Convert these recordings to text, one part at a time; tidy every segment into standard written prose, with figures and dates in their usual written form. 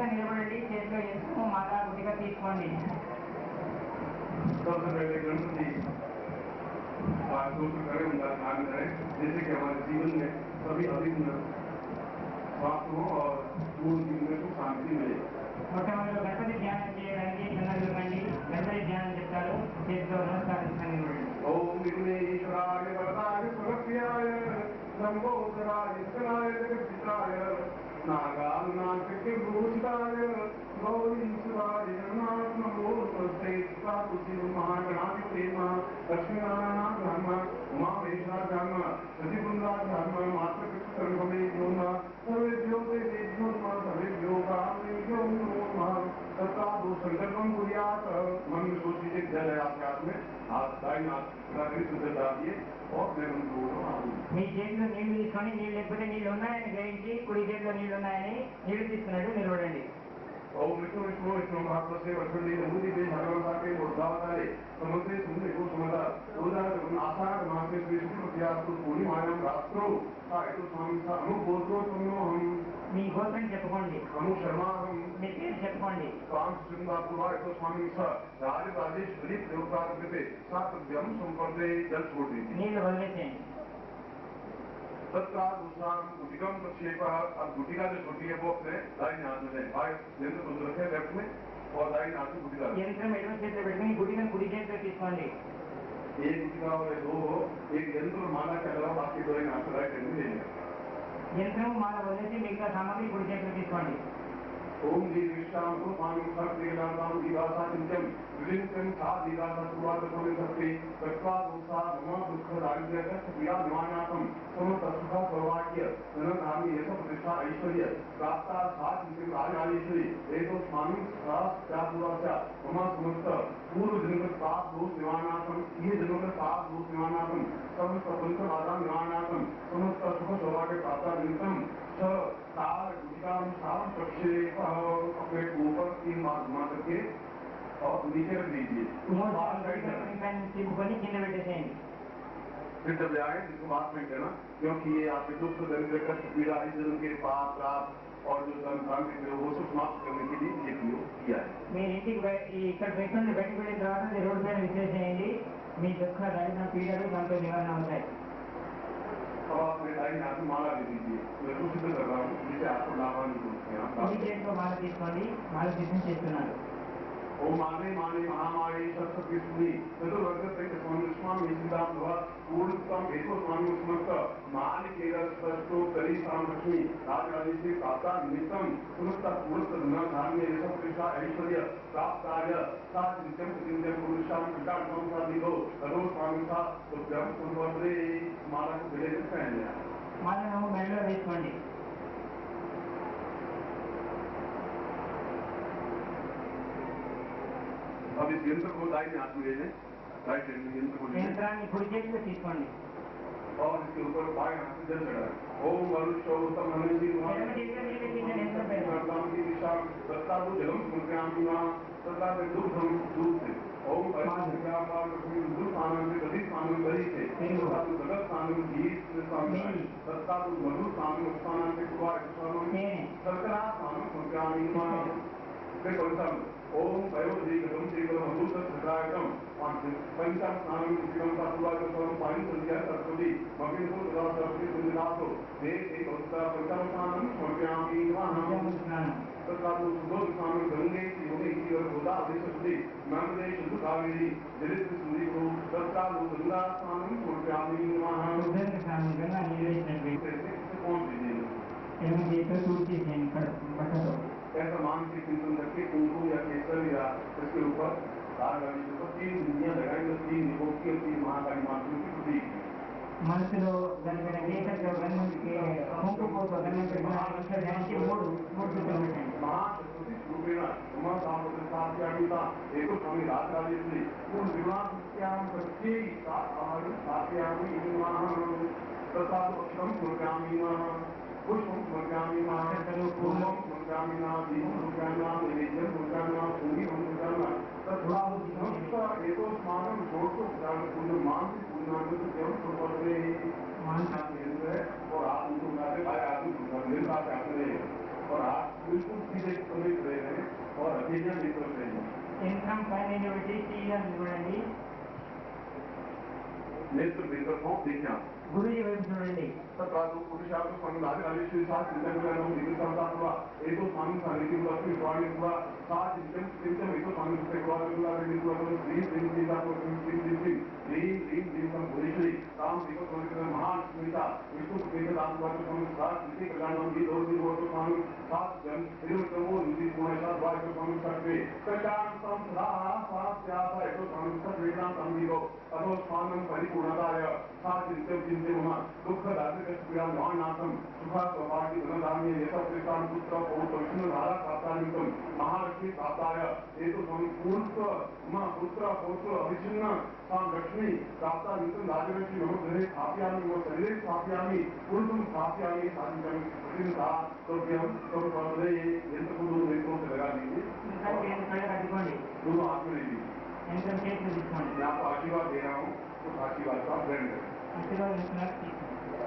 వరుసగా నిలబడండి, చేతిలో యంత్రము మాల గుడిగా తీసుకోండి. सबसे पहले गणपति स्तोत्र करें, उनका ध्यान करें, जिससे कि हमारे जीवन में सभी अभिन्न स्वास्थ्य हो और पूर्ण जीवन में सुख शांति मिले. మొట్టమొదటి గణపతి ధ్యానం చేయడానికి సన్నద్ధులు కండి. గణపతి ధ్యానం చెప్తారు, చేతిలో నమస్కారం ఇవ్వండి. ఓం విఘ్నేశ్వరాయ వరదాయ సురభ్యాయ లంబోదరాయ విఘ్నాయ జగద్ధితాయ नागानाथके भूषिताय गौरीश्वराय जगन्नाथ नमो नमस्ते स्वातुति महागणाधिपते लक्ष्मीनारायण धर्म उमामहेश्वर धर्म सतिवृंदा धर्म मातृकृष्णमे नमः सर्वेभ्यो देवेभ्यो नमः सर्वेभ्यो कामेभ्यो नमो नमः तत्काल संकल्पम कुर्यात् मन में सोच लीजिए जल है आपके हाथ में आप दाई हाथ सुंदर डालिए और मैं उनको మీ చేతిలో నీళ్లు తీసుకొని నీళ్ళు లేకపోతే నీళ్ళు ఉన్నాయని గ్రహించి కుడి చేతిలో నీళ్లు ఉన్నాయని నీళ్లు తీసుకున్నట్టు నిలబడండి. ओम विष्णु विष्णु विष्णु महाप्रसे वसुंडी नमूदि दे भगवान के मुर्दावतारे समस्ते सुंदर को समता उदार आषाढ़ मासे विष्णु प्रत्यास्तु पूर्णिमायां रात्रो सायतु स्वामी सा अनु गोत्रो तुमनो हम మీ గోత్రం చెప్పుకోండి. अनु शर्मा हम మీ పేరు చెప్పుకోండి. काम श्रृंगारु वायतु स्वामी सा राज राजेश्वरी देवता कृते सात व्यम संपर्दे जल छोड़ दीजिए. నీళ్లు వదిలేసేయండి. तत्काल दूसरा गुटिकम प्रक्षेप. अब गुटिका जो छोटी है वो अपने दाहिने हाथ में लें. यंत्र को रखें लेफ्ट में और दाहिने हाथ में गुटिका. యంత్రం ఎడమ చేతిలో పెట్టుకుని గుడికను కుడి చేతిలో తీసుకోండి. एक गुटिका और दो हो, एक यंत्र माला के अलावा बाकी दो हाथ राइट हैंड में लेंगे. యంత్రం మాల వదిలేసి మిగతా సామాగ్రి కుడి చేతిలో తీసుకోండి. ओम दी विश्राम को पानी सर दिगलाम दिवासा नित्यम विलिंकम था दिवासा सुवाद कोने सकते तत्वा दोषा नमो दुख दारिद्र्य कष्ट पीड़ा निवारणार्थम समस्त सुख सौभाग्य धन धामी यश प्रतिष्ठा ऐश्वर्य प्राप्ता सात नित्यम राजराजेश्वरी एतो स्वामी सहस्त्र पूर्वस्य मम समस्त पूर्व जन्म पाप दोष निवारणार्थम ये जन्म के पाप दोष निवारणार्थम समस्त पंच बाधा निवारणार्थम समस्त सुख सौभाग्य प्राप्ता निमित्तम तार गुटिकाम साम प्रक्षेप अपने ऊपर 3 बार घुमा करके और नीचे रख दीजिए. తిప్పుకొని కింద పెట్టేసేయండి. फिर जब आए इसको बात में कहना, क्योंकि ये आपके दुख दरिद्र कष्ट पीड़ा इस जन्म के पाप प्राप्त और जो धन के वो सब समाप्त करने के लिए ये किया है. మీరు ఇంటికి ఇక్కడ పెట్టుకుని బయటకు వెళ్ళిన తర్వాత రోడ్డు మీద విశ్లేషించండి. మీ దుఃఖ దరిద్ర పీడలు దాంతో నివారణ అవుతాయి. अब आप मेरे दाई हाथ में माला दे दीजिए. मैं तो सिद्ध कर रहा हूँ जिसे आपको लाभान्वित होते हैं. కుడి చేతిలో మాల తీసుకోండి. మాల తీసుకుని చేస్తున్నారు. ओम माने माने महामारी सत्सविष्णु चतुर्वर्ग तक स्वामी निशिदाम भव पूर्णतम एको स्वामी समस्त मान केरल स्पष्टो करी साम लक्ष्मी राजराजेश्वरी प्राप्ता निमित्तम समस्त पूर्ण धन धान्य यश प्रतिष्ठा ऐश्वर्य प्राप्ताय सात नित्यम प्रतिनित्यम पुरुषाम पिता संसादिको तरो स्वामी सा तो ब्रह्म संवर्धे माला को गले में पहन लिया. మాలను మెడలో వేసుకోండి. अब इस यंत्र को दाहिने हाथ में ले लें. राइट हैंड में यंत्र को ले लें యంత్రాన్ని కుడి చేతిలో తీసుకోండి. और इसके ऊपर बाएं हाथ से जल चढ़ाएं. ओम वरुष्योत्तम हनुजी ఎడమ చేతిలో నీళ్ళు తీసిన యంత్రం పెట్టండి. की दिशा दत्तादु जलम स्मृत्यामि तथा दुग्धम दूध से ओम दूध आनंद गति आनंद गति से दत्तादु जगत आनंद घी दत्तादु मधु आनंद आनंद कुमार शर्करा आनंद स्मृत्यामि. ओम वयो दीर्घम दीर्घम अमृत सदायकम पंचम स्नानम शिवम तत्वाचम पानी संध्या सरस्वती मगिनो सदा सरस्वती सुंदरातो देव एक अवस्था पंचम स्नानम समर्पयामि नमः. तत्काल सुबोध स्नानम गंगे यमुने की और गोदावरी सरस्वती नर्मदे सिंधु कावेरी जलेश्वरी सूर्य को तत्काल गंगा स्नानम समर्पयामि नमः. గంగా నీళ్ళు వేసినట్టు पहुंच दीजिए. ఎడమ చేతిలో తూర్చేసేయండి బట్టతో. ऐसा मानसिक चिंतन करके कुमकुम या केसर या इसके ऊपर दाग डालने के ऊपर 3 बिंदियां लगाएंगे. 3 निकोटी और 3 महाकाली माताओं की प्रतीक మనసులో దాని మీద కేసరిగా గన్నుకి కుంకుమతో గన్నం పెట్టిన ధ్యానికి మూడు చుట్టూ పెట్టండి. महाशक्ति रूपेण उमा सामर्थ्यामिता एको स्वामी राजराजेश्वरी पूर्ण विवाह प्रत्येक सात्यामि तथा अक्षरम स्मृत्यामि पुष्पम स्मृत्यामि पूर्वम स्मृत्यामि दीपम स्मृत्यामि नैवेद्यम स्मृत्यामि पूरी स्मृत्यामि तथा समस्त एको स्मारक जोड़ो पूर्ण मानसिक पूर्णांग एवं संपर्दे मान केंद्र है और आप उनको उठाते भाई आप मेरे पास आते रहे और आप बिल्कुल सीधे చైతన్యం తీసుకొచ్చేది యంత్రం పైన పెట్టి తీయాలని చూడండి. नेत्र विकल्पों देखना गुरुजी వైపు చూడండి. तत्रादो पुरुषार्थ संघात आदिश्री साथ चिंतन करना निधि संता हुआ एक तो स्वामी सानिध्य हुआ फिर स्वामी हुआ साथ चिंतन चिंतन एक तो स्वामी से हुआ हुआ निधि हुआ तो श्री श्री श्री का तो श्री श्री श्री श्री श्री श्री का भूरिश्री राम जी को समझ कर महान स्मिता विष्णु के दान हुआ तो स्वामी साथ निधि कल्याण हम जी दो दिन हुआ तो स्वामी साथ जन इधर तो वो निधि पुणे साथ हुआ तो स्वामी सकते कल्याण संधा साथ त्याग एक तो स्वामी साथ वेदांत हम जी को अतो स्वामी परिपूर्णताय साथ चिंतन चिंतन हुआ दुख दारिद्र्य पीड़ा महानाथम सुखा स्वभागी धनधान्य यशस्वितान पुत्र पौत्र विष्णु धारा प्राप्तानिकम महालक्ष्मी प्राप्ताय ये तो संपूर्ण मां पुत्र पौत्र अभिचिन्न साम लक्ष्मी प्राप्तानिकम राजलक्ष्मी मम गृहे स्थापयामि मम शरीरे स्थापयामि पुरुषं स्थापयामि साधिकं चिंता द्रव्यम सब सर्वदे यंत्र को दोनों नेत्रों से लगा दीजिए दोनों हाथ में ले लीजिए मैं आपको आशीर्वाद दे रहा हूँ उस आशीर्वाद का ग्रहण करें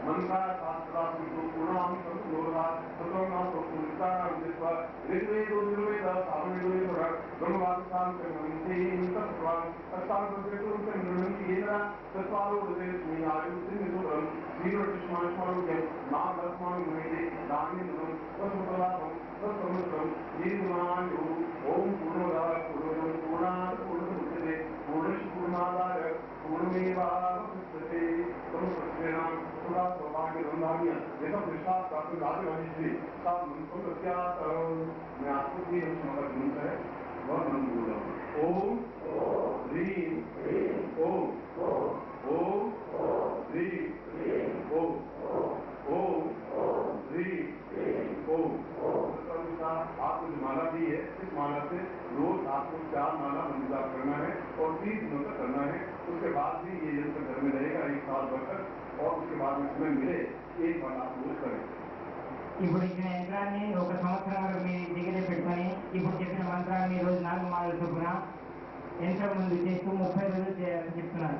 मंत्रा शास्त्रासु पुराण संलोधा सतोनाम पुरुषाणां जित्वा ऋग्वेदो निर्वेद सामवेदो निर्वेद ब्रह्मवाक्यां कर्मन्ति तत्त्वां तत्त्वांतरेषु निर्णन्ति येन तत्त्वालो उदेस्मि आयुर्निसुरं वीरकृष्णास्मानुज्ञं नामदस्मान् मुनेः दामिनं तत्सुतलाभं तत्समुद्रं निर्माणो ओम पूर्णमदः पूर्णमिदं पूर्णात् पूर्णमुदच्यते पूर्णस्य पूर्णादाय पूर्णमेवावशिष्यते तमस्तेनां पुरा स्वभाग्य धनधान्य ये सब विश्वास प्राप्त राज राजेश्वरी सात मंत्रों का क्या मैं आपको भी मंत्र है वह मंत्र बोल रहा हूँ ओम ह्रीं ओम ओम ह्रीं ओम ओम ह्रीं ओम आपको जो माला दी है इस माला से रोज आपको 4 माला मंत्र करना है और 30 दिनों तक करना है उसके बाद भी ये यंत्र घर में रहेगा 1 साल भर तक और उसके बाद में समय मिले एक बार आप रोज करें ఇప్పుడు ఇచ్చిన యంత్రాన్ని 1 సంవత్సరం వరకు మీ దగ్గరే పెట్టుకొని ఇప్పుడు చెప్పిన మంత్రాన్ని రోజు 4 మాలలు చొప్పున యంత్రం ముందు చేస్తూ 30 రోజులు చేయాలని చెప్తున్నారు.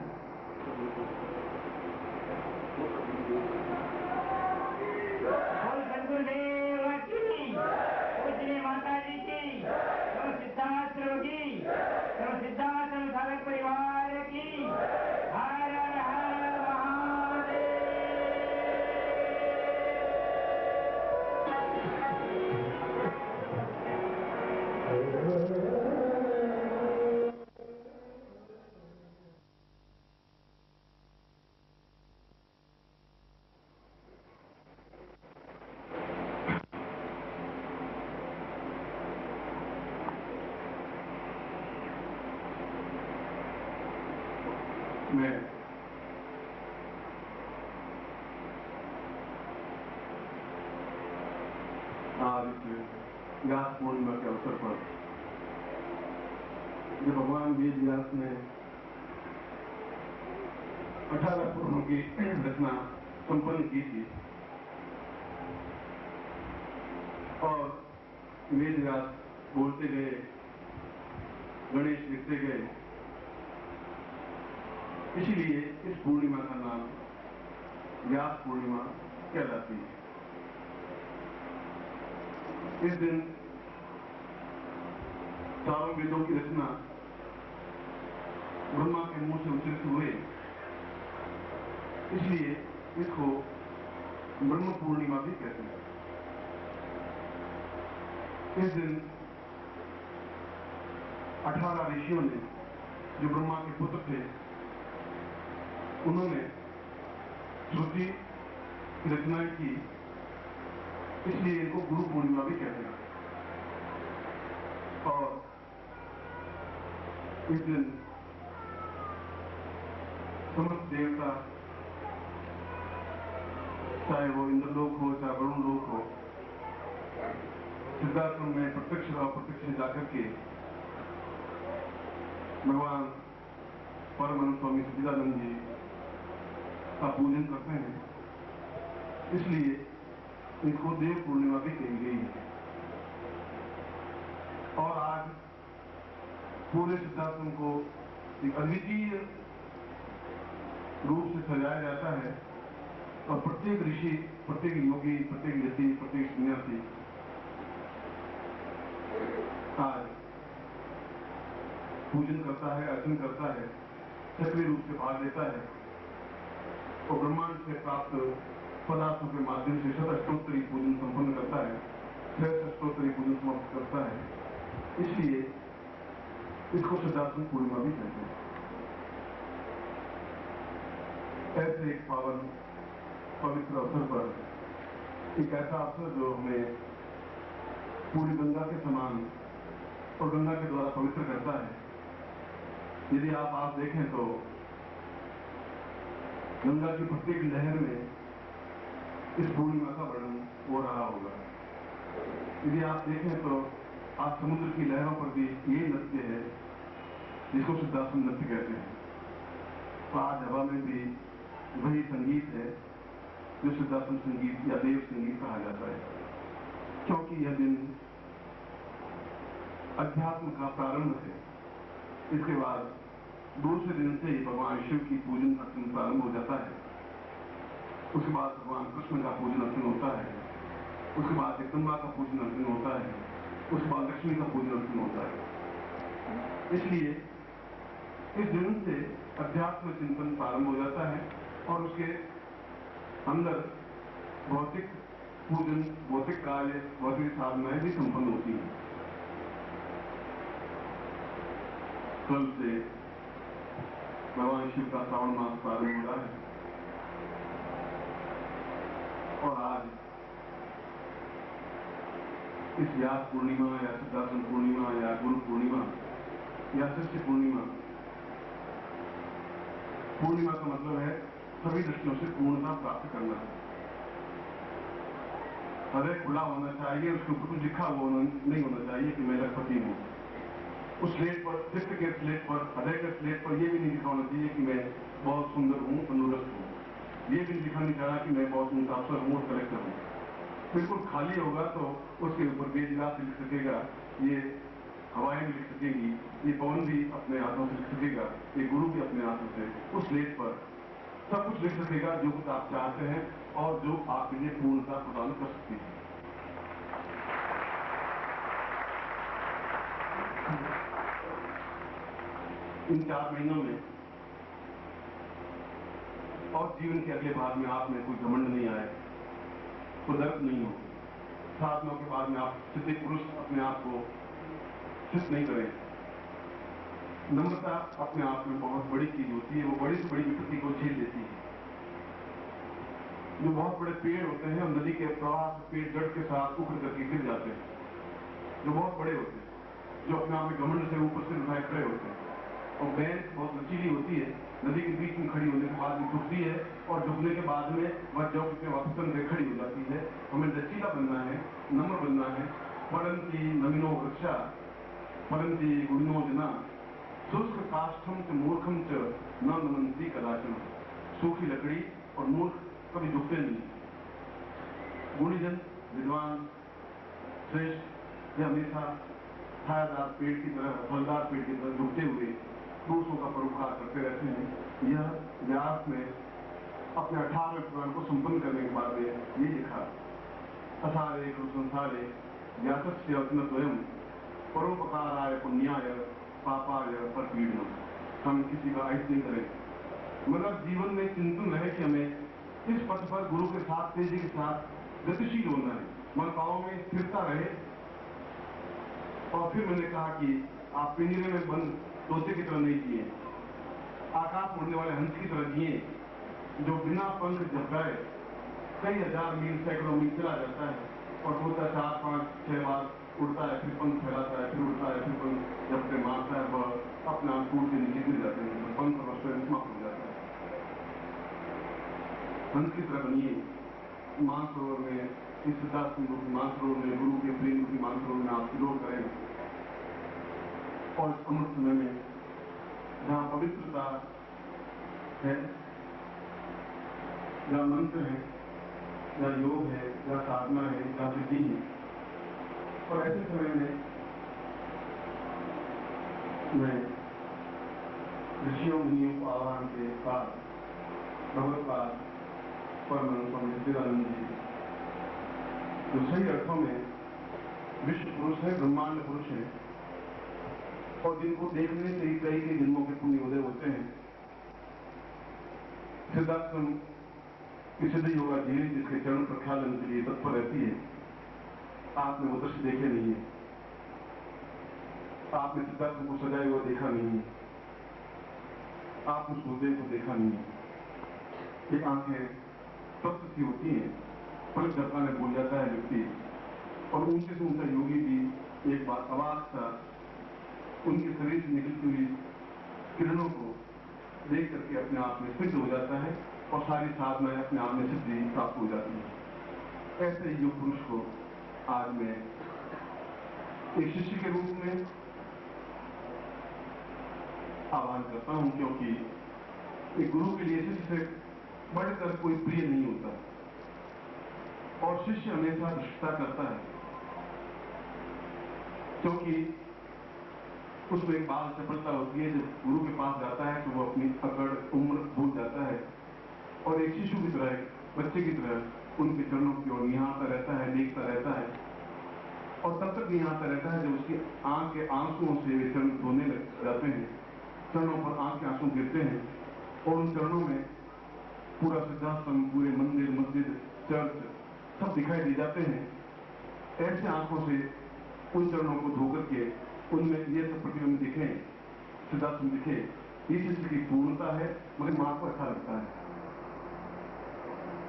माताजी की सिद्धाश्रम की सिद्धाश्रम साधक परिवार की हर हर मैं आज व्यास पूर्णिमा के अवसर पर जब भगवान वेद व्यास ने 18 पुराणों की रचना संपन्न की थी और वेद व्यास बोलते गए गणेश लिखते गए इसीलिए इस पूर्णिमा का नाम व्यास पूर्णिमा कहलाती है। इस दिन चारों वेदों की रचना ब्रह्मा के मुंह से उच्चरित हुए इसलिए इसको ब्रह्म पूर्णिमा भी कहते हैं। इस दिन 18 ऋषियों ने जो ब्रह्मा के पुत्र थे उन्होंने श्रुति की रचनाएं की इसलिए इनको गुरु पूर्णिमा भी कहते हैं। और इस दिन समस्त देवता चाहे वो इंद्रलोक हो चाहे वरुण लोक हो सिद्धाश्रम में प्रत्यक्ष और अप्रत्यक्ष जाकर के भगवान परमानंद स्वामी सच्चिदानंद जी का पूजन करते हैं इसलिए इसको देव पूर्णिमा भी कही गई है। और आज पूरे सिद्धाश्रम को एक अद्वितीय रूप से सजाया जाता है और प्रत्येक ऋषि प्रत्येक योगी प्रत्येक यति प्रत्येक सन्यासी आज पूजन करता है, अर्चन करता है, सक्रिय रूप से भाग लेता है तो ब्रह्मांड से प्राप्त पदार्थों के माध्यम से शतस्तोत्तरी पूजन संपन्न करता है, सहस्त्रस्तोत्तरी पूजन समाप्त करता है। इसलिए इसको सिद्धार्थ पूर्णिमा भी कहते हैं। ऐसे एक पावन पवित्र अवसर पर एक ऐसा अवसर जो हमें पूरी गंगा के समान और गंगा के द्वारा पवित्र करता है। यदि आप आज देखें तो गंगा की प्रत्येक लहर में इस पूर्णिमा का वर्णन हो रहा होगा। यदि आप देखें तो आज समुद्र की लहरों पर भी ये नृत्य है जिसको सिद्धासन नृत्य कहते हैं। तो आज हवा में भी वही संगीत है जो सिद्धासन संगीत या देव संगीत कहा जाता है, क्योंकि यह दिन अध्यात्म का प्रारंभ है। इसके बाद दूसरे दिन से ही भगवान शिव की पूजन अर्चन प्रारंभ हो जाता है। उसके बाद भगवान कृष्ण का पूजन अर्चन होता है, उसके बाद जगदम्बा का पूजन अर्चन होता है, उसके बाद लक्ष्मी का पूजन अर्चन होता है। इसलिए इस दिन से अध्यात्म चिंतन प्रारंभ हो जाता है और उसके अंदर भौतिक पूजन, भौतिक कार्य, भौतिक साधनाएं भी संपन्न होती हैं। कल से भगवान शिव का श्रावण मास प्रारंभ हो रहा है और आज इस व्यास पूर्णिमा या सिद्धासन पूर्णिमा या गुरु पूर्णिमा या शिष्य पूर्णिमा, पूर्णिमा का मतलब है सभी दृष्टियों से पूर्णता प्राप्त करना। हृदय खुला होना चाहिए, उसके ऊपर कुछ लिखा हुआ नहीं होना चाहिए कि मैं लखपति हूं। उस स्लेट पर, चित्त के स्लेट पर, हृदय के स्लेट पर यह भी नहीं लिखा होना चाहिए कि मैं बहुत सुंदर हूं, तंदुरुस्त हूं। ये भी लिखा नहीं चाहना कि मैं बहुत ऊंचा अफसर हूं और कलेक्टर हूं। बिल्कुल खाली होगा तो उसके ऊपर बेजवाब लिख सकेगा, ये हवाएं भी लिख सकेगी, ये पवन भी अपने हाथों से लिख सकेगा, ये गुरु भी अपने हाथों से उस स्लेट पर सब कुछ लिख सकेगा जो कुछ आप चाहते हैं और जो आपके लिए पूर्णता प्रदान कर सकती है। इन 4 महीनों में और जीवन के अगले भाग में आप में कोई घमंड नहीं आए, कोई दर्द नहीं हो। साधनों के बाद में आप सिद्धि पुरुष अपने आप को सिद्ध नहीं करें। नम्रता अपने आप में बहुत बड़ी चीज होती है, वो बड़ी से बड़ी विपत्ति को झेल लेती है। जो बहुत बड़े पेड़ होते हैं, नदी के प्रवाह से पेड़ जड़ के साथ उखड़ करके गिर जाते हैं, जो बहुत बड़े होते हैं, जो अपने आप में घमंड से ऊपर से उठाए खड़े होते हैं। और बैल बहुत लचीली होती है, नदी के बीच में खड़ी होने के बाद भी झुकती है और झुकने के बाद में वह जब उसमें वापस से खड़ी हो जाती है। हमें लचीला बनना है, नम्र बनना है। परंती नमिनो वृक्षा परंती गुणिनो जना शुष्क काष्ठम च मूर्खम च न नमंती कदाचन। सूखी लकड़ी और मूर्ख कभी झुकते नहीं। गुणीजन, विद्वान, श्रेष्ठ, यह हमेशा छायादार पेड़ की तरह, फलदार पेड़ की तरह झुकते हुए दूसरों का परोपकार करते रहते हैं। यह व्यास में अपने 18वें पुराण को संपन्न करने के बाद ये लिखा, असारे कृ संसारे व्यासस्य अत्मद्वयम् परोपकाराय पुण्याय पापाय परपीड़नम्। हम किसी का अहित नहीं करें, मगर जीवन में चिंतन रहे कि हमें इस पथ पर गुरु के साथ, तेजी के साथ गतिशील होना है, मनभावों में स्थिरता रहे। और फिर मैंने कहा कि आप पिंजरे में बंद तोते की तरह नहीं जिए, आकाश उड़ने वाले हंस की तरह जिए, जो बिना पंख झपकाए कई हजार मील, सैकड़ों मील चला जाता है और तोता 4, 5, 6 बार उड़ता है, फिर पंख फैलाता है, फिर उड़ता है, फिर पंख झपके मारता है, वह अपने आप टूट के नीचे गिर जाते हैं, पंख और स्वयं समाप्त हो जाता है। हंस की तरह बनिए। मानसरोवर में, इस सिद्धार्थ मानसरोवर में, गुरु के प्रेम की मानसरोवर में आप विरोध करें और इस अमृत समय में जहाँ पवित्रता है, जहाँ मंत्र है, जहाँ योग है, जहाँ साधना है, जहाँ सिद्धि है, और ऐसे समय में मैं ऋषियों मुनियों को आह्वान के बाद भगवत्पाद परम स्वामी सच्चिदानंद जी, जो सही अर्थों में विश्व पुरुष है, ब्रह्मांड पुरुष है, और जिनको देखने से ही कई कई जन्मों के पुण्य उदय होते हैं। सिद्धाश्रम की सिद्ध योगा जी जिसके चरण प्रख्यालन के लिए तत्पर रहती है, आपने वो दृश्य देखे नहीं है, आपने सिद्धाश्रम को सजाए हुआ देखा नहीं है, आपने सूर्यदेव को देखा नहीं है। ये आंखें तत्व सी होती हैं, पलक झपकाने भूल जाता है व्यक्ति। और ऊंचे से ऊंचा योगी भी एक बार आवाज था, उनके शरीर से निकलती हुई किरणों को देख करके अपने आप में सिद्ध हो जाता है और सारी साधनाएं अपने आप में सिद्धि प्राप्त हो जाती है। ऐसे ही योग पुरुष को आज मैं एक शिष्य के रूप में आह्वान करता हूं, क्योंकि एक गुरु के लिए शिष्य से बढ़कर कोई प्रिय नहीं होता और शिष्य हमेशा धृष्टता करता है, क्योंकि उसमें एक बाल चपलता होती है। जब गुरु के पास जाता है तो वो अपनी अकड़ उम्र भूल जाता है और एक शिशु की तरह, बच्चे की तरह उनके चरणों की ओर निहारता रहता है, देखता रहता है और तब तक निहारता रहता है जब उसकी आंख के आंसुओं से वे चरण धोने लग जाते हैं, चरणों पर आंख के आंसू गिरते हैं और उन चरणों में पूरा सिद्धाश्रम, पूरे मंदिर, मस्जिद, चर्च सब दिखाई दे जाते हैं। ऐसे आंखों से उन चरणों को धोकर के उनमें ये सब प्रतिबिंब दिखे, सिद्धाश्रम दिखे, ये शिष्य की पूर्णता है। मगर मां को अच्छा लगता है,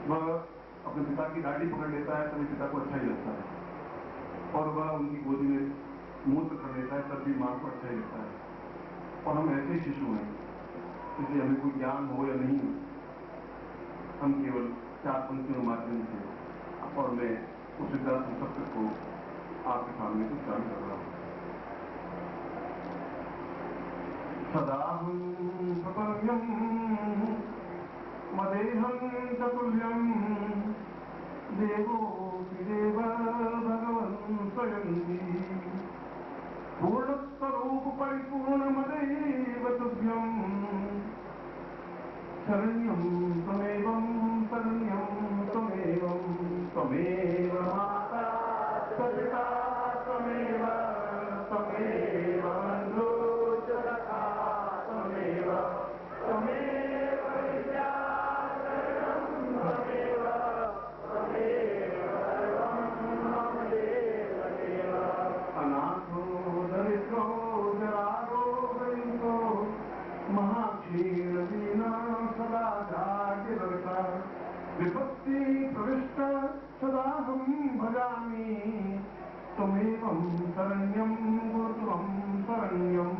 वह अपने पिता की दाढ़ी पकड़ लेता है तभी पिता को अच्छा ही लगता है और वह उनकी गोदी में मुंह पकड़ लेता है तब भी मां को अच्छा ही लगता है। और हम ऐसे ही शिशु हैं, इसलिए हमें कोई ज्ञान हो या नहीं, हम केवल 4 पंक्तियों के माध्यम से और मैं उस सिद्धाश्रम सत्य को आपके सामने उच्चारण कर रहा हूं। सदाहं प्रपन्यं मदेहं चतुल्यं देवोऽपि देव भगवन् स्वयंति पूर्णस्वरूप परिपूर्णमदेव तुभ्यं शरण्यं त्वमेवं शरण्यं त्वमेवं त्वमेव माता पिता त्वमेव त्वमेव बन्धु च सखा त्वमेव त्वमेव विद्या शरणं त्वमेव त्वमेव सर्वं मम देव अनाथो दरिद्रो जरारो वैको महाक्षीणदीना सदा जागृता विपत्ति प्रविष्ट सदाहं भजामि त्वमेवं शरण्यं गुरुत्वं शरण्यं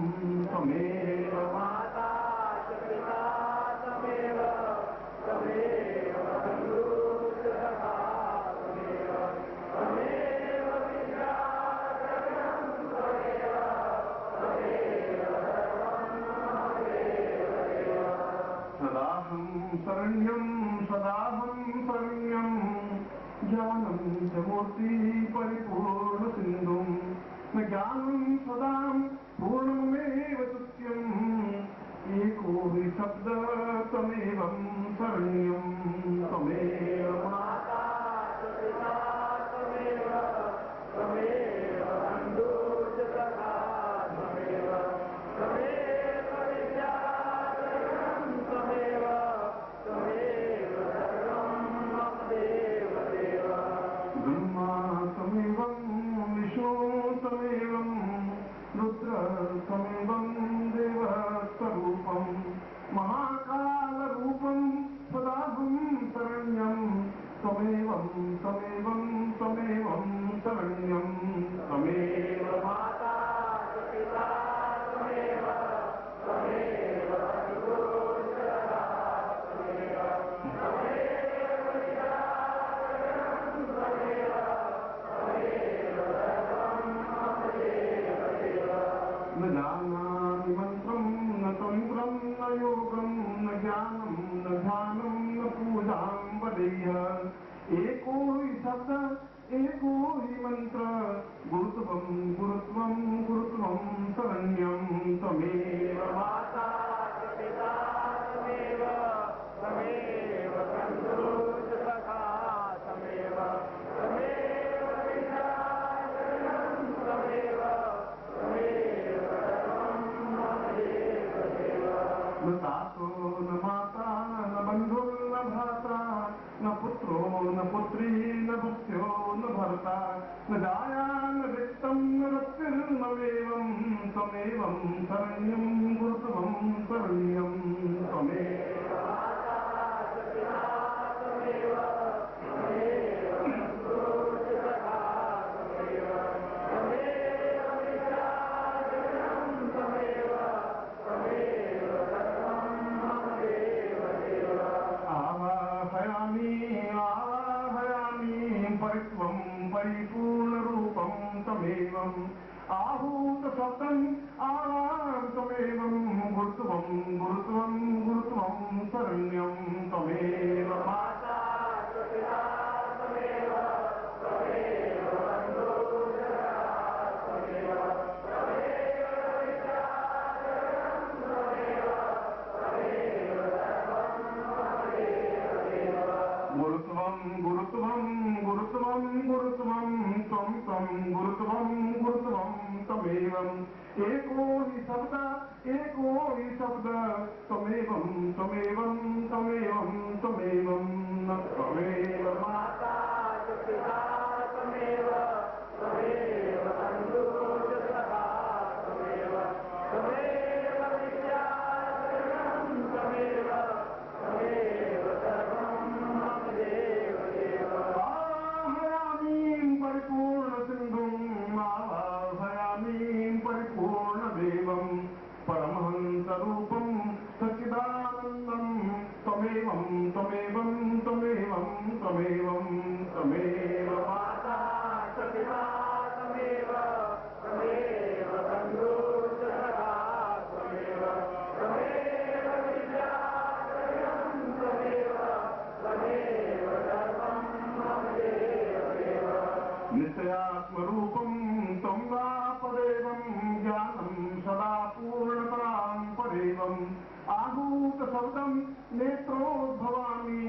त्वमेव माता च पिता त्वमेव त्वमेव बन्धुः च सखा त्वमेव त्वमेव विद्या शरणं त्वमेव त्वमेव सर्वं मम देव सदाहं शरण्यं सदाहं शरण्यं ज्ञानं च मूर्ति परिपूर्ण सिन्धुं न ज्ञानं सदा पूर्णमेव सत्यम् एको हि शब्द त्वमेवं शरण्यं त्वमेव माता च पिता त्वमेव त्वमेव बन्धुः च सखा त्वमेव त्वमेव विद्या शरणं त्वमेव त्वमेव सर्वं मम देव ब्रह्मा न दाया न वित्तं न रत्तिर्नमेवं त्वमेवं शरण्यं गुरुत्वं शरण्यं त्वमेव परित्वं परिपूर्णरूपं तमेवं आहूतशब्दम् आवाहन्तमेवं गुरुत्वं गुरुत्वं गुरुत्वं शरण्यं तमेव माता पिता तमेव तमेव बन्धो तमेव गुरुत्वं गुरुत्वं गुरुत्वं गुरुत्वं त्वं त्वं गुरुत्वं गुरुत्वं तमेवम् एको हि शब्द त्वमेवं त्वमेवं त्वमेवं त्वमेवं न त्वमेव माता पिता तमेव तमेव बन्धुः सखा तमेव तमेव विद्या तमेव तमेव सर्वं मम देव देव आवाहयामि परिपूर्णसिन्धुम् आवाहयामि परिपूर्णदेवं परमहंसरूपं सच्चिदानन्दं त्वमेवं त्वमेवं त्वमेवं त्वमेवं त्वमेव माता पिता तमेव तमेव बन्धुः सखा त्वमेव तमेव विद्या तमेव तमेव सर्वं मम देव देव नित्यात्मरूपं त्वं वापदेवं ज्ञानं सदा पूर्णतां पदेवम् आहूतशब्दं नेत्रोद्भवामि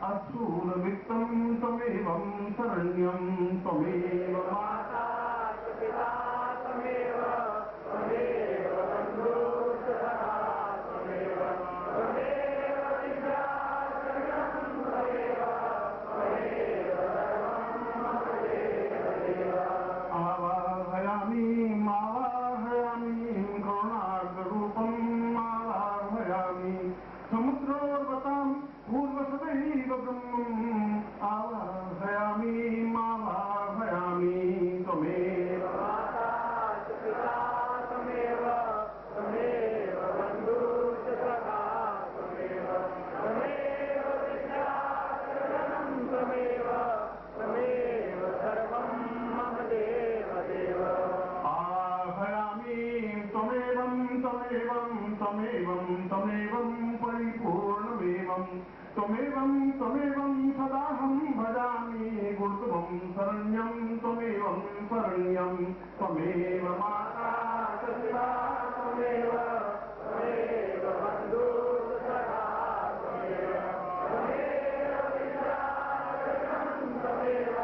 अश्रूरवित्तं त्वमेवं शरण्यं त्वमेव माता पिता तमेव तमेव बन्धुः सखा तमेव तमेव विद्या तमेव तमेव सर्वं मम देव देव आवाहयामि करुणार्धरूपम् आवाहयामि समुद्रोर्वतां पूर्वसदैव ब्रह्मम् आवाहयामि त्वमेव माता पिता तमेव तमेव बन्धुः सखा तमेव तमेव विद्या तमेव तमेव सर्वं मम देव देव आहयामि त्वमेवं त्वमेवं त्वमेवं त्वमेवं परिपूर्णमेवं त्वमेवं त्वमेवं सदाहं भजामि गुरुत्वं शरण्यं त्वमेवं शरण्यं त्वमेव माता पिता तमेव तमेव बन्धुः सखा तमेव तमेव विद्या तमेव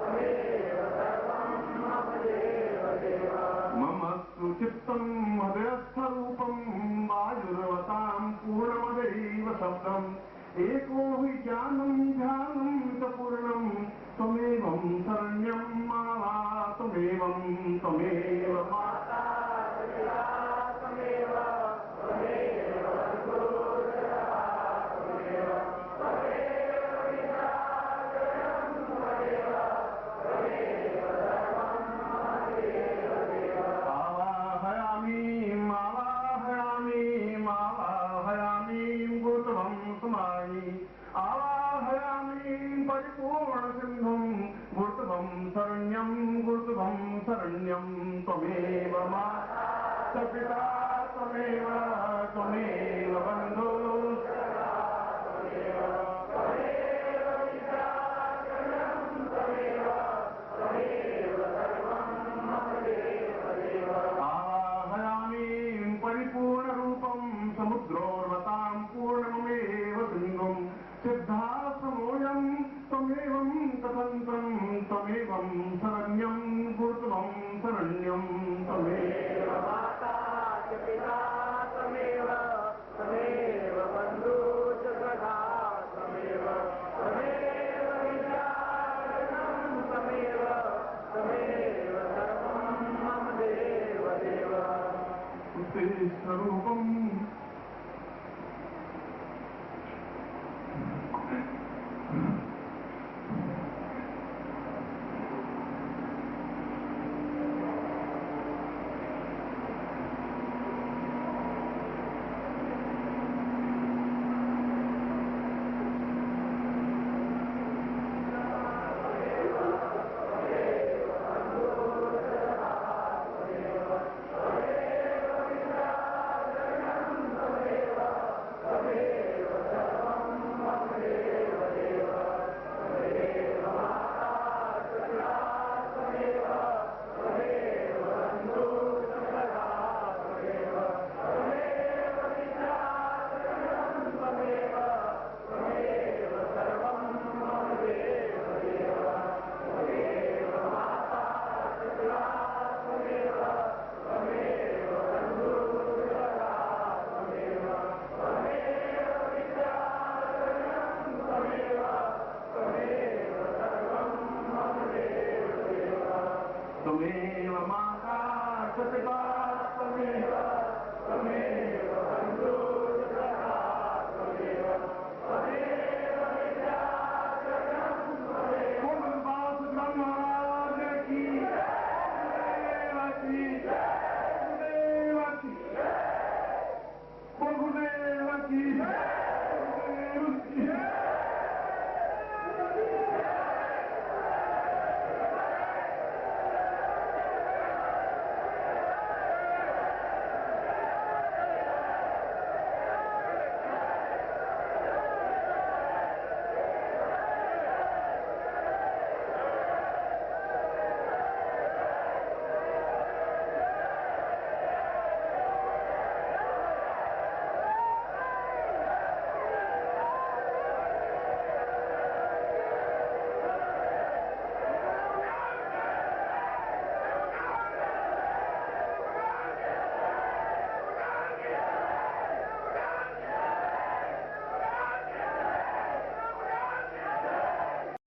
तमेव सर्वं मम देव देव मम सुचित्तं हृदयस्थरूपं वायुर्वतां पूर्णमदैव शब्दम् एको हि ज्ञानं ध्यानं च पूर्णं त्वमेवं शरण्यं मावा त्वमेवं त्वमेव माता पिता तमेव तमेव बन्धुः सखा तमेव तमेव विद्या तमेव तमेव सर्वं मम देव देव आवाहयामि गुरुत्वं समायि आवाहयामि परिपूर्णसिन्धुं गुरुत्वं शरण्यं त्वमेव माता पिता तमेव तमेव बन्धुः सखा तमेव तमेव विद्या तमेव तमेव सर्वं मम देव देव आवाहयामि परिपूर्णरूपं समुद्रोर्वतां पूर्णमेव सिन्धुं सिद्धाश्रमोऽयं त्वमेवं तदन्तं त्वमेवं शरण्यं गुरुत्वं शरण्यं त्वमेव माता पिता तमेव तमेव बन्धुः सखा तमेव तमेव विद्या तमेव त्वमेव माता सतता त्वमेव बन्धुः